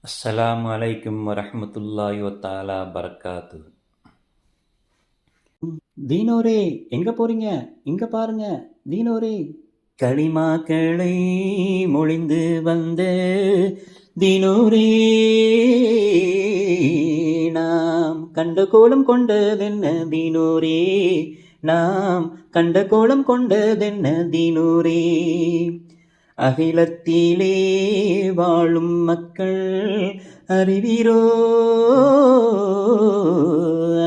அஸ்ஸலாமு அலைக்கும் வரஹ்மத்துல்லாஹி வத்தஆலா பரக்காத்து. தீனோரே எங்க போறீங்க? இங்க பாருங்க தீனோரே. களிமாக்களை மொழிந்து வந்த தீனோரே, நாம் கண்ட கோலம் கொண்டதென்ன தீனோரே, நாம் கண்ட கோலம் கொண்டதென்ன தீனோரே. அகிலத்திலே வாழும் மக்கள் அறிவீரோ,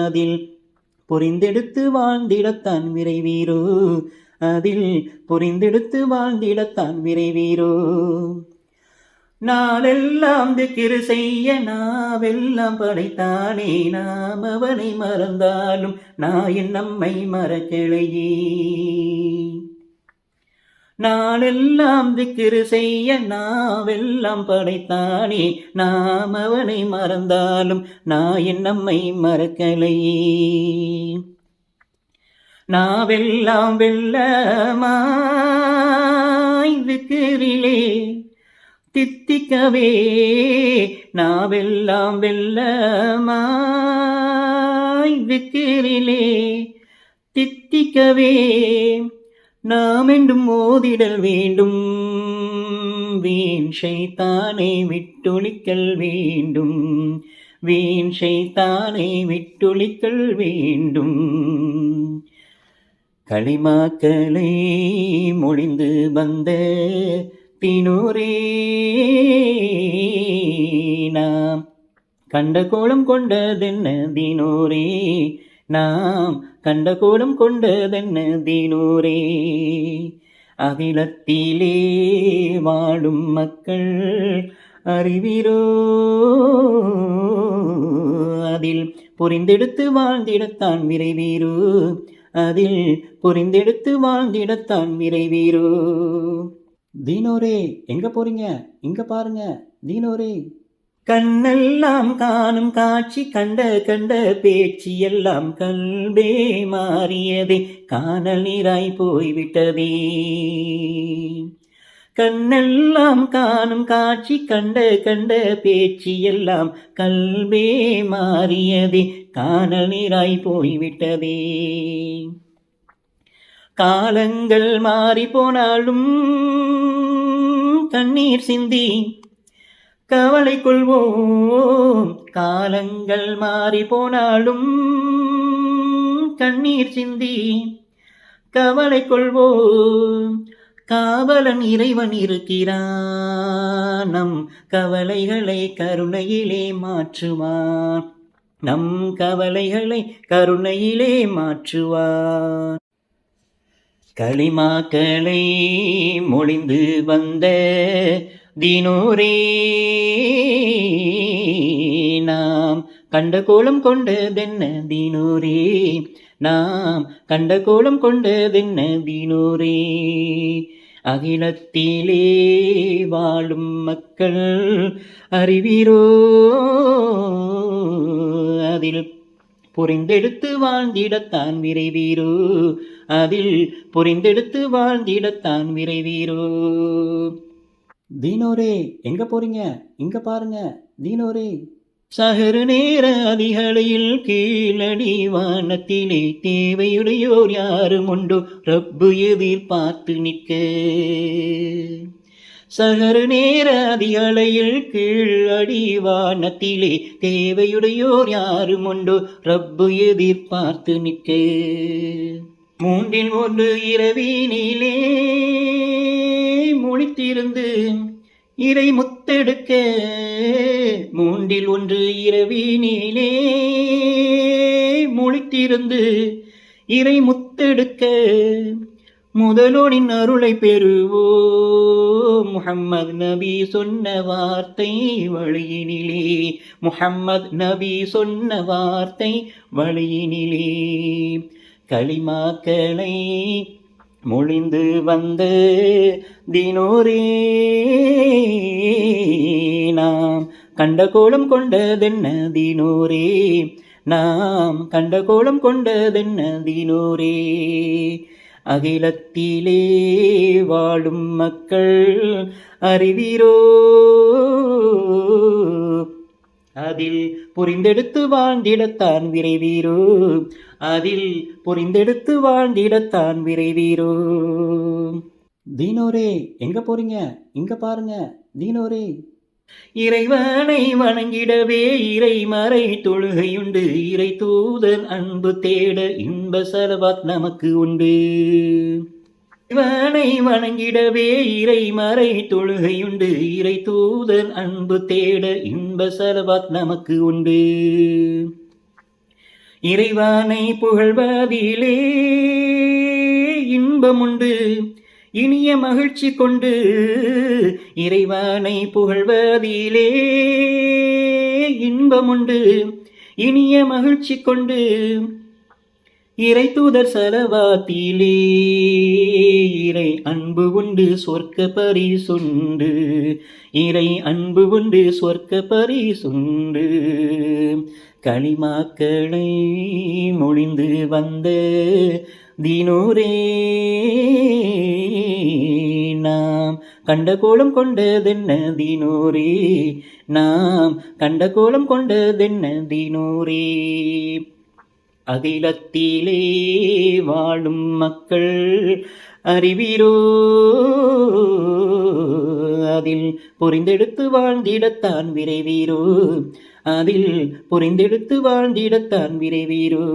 அதில் புரிந்தெடுத்து வாழ்ந்திடத்தான் விரைவீரோ, அதில் புரிந்தெடுத்து வாழ்ந்திடத்தான் விரைவீரோ. நாளெல்லாம் திக்கிரு செய்ய நாவெல்லாம் படைத்தானே, நாம் அவனை மறந்தாலும் நாயின் நம்மை மறக்கலையே. நாளெல்லாம் திக்கிரு செய்ய நாவெல்லாம் படைத்தானே, நாம் அவனை மறந்தாலும் நாயின் நம்மை மறக்கலையே. நாவெல்லாம் வெள்ளமாய் திக்கிரிலே தித்திக்கவே, நாவெல்லாம் வெள்ளமாய் திக்கிரிலே தித்திக்கவே, நாம் என்றும் மோதிடல் வேண்டும், வீண் ஷைத்தானை விட்டொழிக்கல் வேண்டும், வீண் ஷைத்தானை விட்டொழிக்கல் வேண்டும். களிமாக்களை மொழிந்து வந்த தீனோரே, நாம் கண்ட கோலம் கொண்டதென்ன தீனோரே, நாம் கண்ட கோலம் கொண்டதென்ன தீனோரே. அகிலத்திலே வாழும் மக்கள் அறிவீரோ, அதில் புரிந்தெடுத்து வாழ்ந்திடத்தான் விரைவீரோ, அதில் புரிந்தெடுத்து வாழ்ந்திடத்தான் விரைவீரோ. தீனோரே எங்க போறீங்க? இங்க பாருங்க தீனோரே. கண்ணெல்லாம் காணும் காட்சி கண்ட கண்ட பேச்சு எல்லாம் கல்வே மாறியதே, காணல் நீராய் போய்விட்டதே. கண்ணெல்லாம் காணும் காட்சி கண்ட கண்ட பேச்சு எல்லாம் கல்வே மாறியதே, காணல் நீராய் போய்விட்டதே. காலங்கள் மாறி போனாலும் கண்ணீர் சிந்தி கவலை கொள்வோம், காலங்கள் மாறி போனாலும் கண்ணீர் சிந்தி கவலை கொள்வோம். காவலன் இறைவன் இருக்கிறான், நம் கவலைகளை கருணையிலே மாற்றுவான், நம் கவலைகளை கருணையிலே மாற்றுவான். களிமாக்களை மொழிந்து வந்த தீனோரே, நாம் கண்ட கோலம் கொண்டதென்ன தீனோரே, நாம் கண்ட கோலம் கொண்டதென்ன தீனோரே. அகிலத்திலே வாழும் மக்கள் அறிவீரோ, அதில் புரிந்தெடுத்து வாழ்ந்திடத்தான் விரைவீரோ, அதில் புரிந்தெடுத்து வாழ்ந்திடத்தான் விரைவீரோ. தீனோரே எங்க போறீங்க? இங்க பாருங்க தீனோரே. சகரு நேர அதிகளையில் கீழடி வானத்திலே தேவையுடையோர் யாரும் உண்டோ, ரப்பு எதிர்பார்த்து நிற்க. சகரு நேர அதிகளையில் கீழடி வானத்திலே தேவையுடையோர் யாரும் உண்டோ, ரப்பு எதிர்பார்த்து நிற்க. மூன்றில் ஒன்று இரவினிலே முழித்திருந்து இறை முத்தெடுக்க, மூன்றில் ஒன்று இரவினிலே முழித்திருந்து இறை முத்தெடுக்க, முதலோனின் அருளை பெறுவோ, முஹம்மது நபி சொன்ன வார்த்தை வழியினிலே, முஹம்மது நபி சொன்ன வார்த்தை வழியினிலே. களிமாக்களை மொழிந்து வந்த தீனோரே, நாம் கண்ட கோலம் கொண்டதென்ன தீனோரே, நாம் கண்ட கோலம் கொண்டதென்ன தீனோரே. அகிலத்திலே வாழும் மக்கள் அறிவீரோ, அதில் புரிந்தெடுத்து வாழ்ந்திடத்தான் விரைவீரோ, அதில் புரிந்தெடுத்து வாழ்ந்திடத்தான் விரைவீரோ. தீனோரே எங்க போறீங்க? இங்க பாருங்க தீனோரே. இறைவனை வணங்கிடவே இறைமறை தொழுகையுண்டு, இறை தூதர் அன்பு தேட இன்ப செலவாத் நமக்கு உண்டு. இறைவனை வணங்கிடவே இறைமறை தொழுகையுண்டு, இறை தூதர் அன்பு தேட இன்ப செலவாத் நமக்கு உண்டு. இறைவனை புகழ்வதிலே இன்பமுண்டு, இனிய மகிழ்ச்சி கொண்டு. இறைவனை புகழ்வதிலே இன்பமுண்டு, இனிய மகிழ்ச்சி கொண்டு. இறை தூதர் சலவாத்திலே இறை அன்பு உண்டு, சொர்க்க பரிசுண்டு. இறை அன்பு உண்டு, சொர்க்க பரிசுண்டு. களிமாக்களை மொழிந்து வந்த தீனூரே, நாம் கண்ட கோலம் கொண்டதென்ன தீனூரே, நாம் கண்ட கோலம் கொண்டதென்ன தீனூரே. அகிலத்திலே வாழும் மக்கள் அறிவீரோ, அதில் புரிந்தெடுத்து வாழ்ந்திடத்தான் விரைவீரோ, அதில் புரிந்தெடுத்து வாழ்ந்திடத்தான் விரைவீரோ.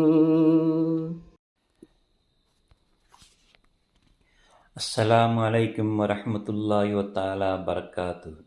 அஸ்ஸலாமு அலைக்கும் வரஹ்மத்துல்லாஹி வ தஆலா பரக்காத்துஹு.